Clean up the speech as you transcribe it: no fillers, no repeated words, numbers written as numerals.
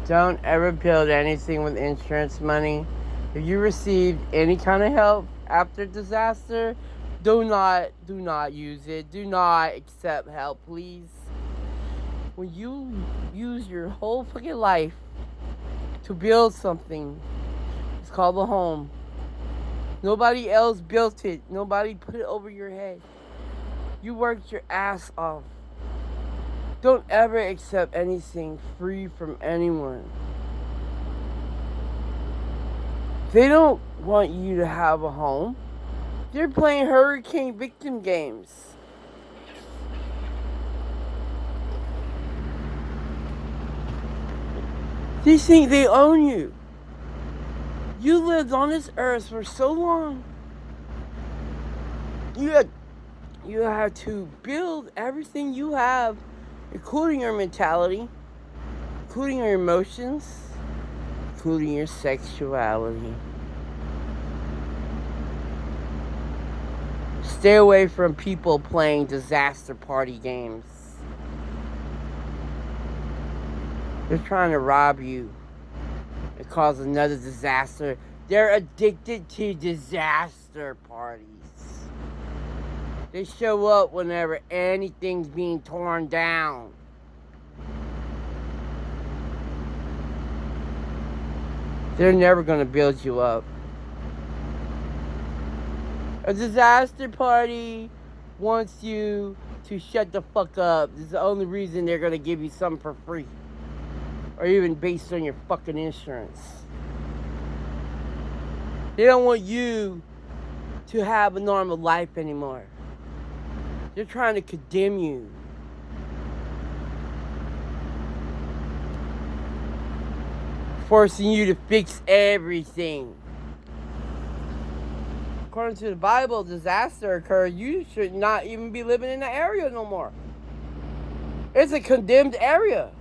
Don't ever build anything with insurance money. If you received any kind of help after disaster, do not use it. Do not accept help, please. When you use your whole fucking life to build something, it's called a home. Nobody else built it. Nobody put it over your head. You worked your ass off. Don't ever accept anything free from anyone. They don't want you to have a home. They're playing hurricane victim games. They think they own you. You lived on this earth for so long. You have to build everything you have, including your mentality, including your emotions, including your sexuality. Stay away from people playing disaster party games. They're trying to rob you and cause another disaster. They're addicted to disaster parties. They show up whenever anything's being torn down. They're never going to build you up. A disaster party wants you to shut the fuck up. This is the only reason they're going to give you something for free. Or even based on your fucking insurance. They don't want you to have a normal life anymore. They're trying to condemn you. Forcing you to fix everything. According to the Bible, disaster occurred. You should not even be living in the area no more. It's a condemned area.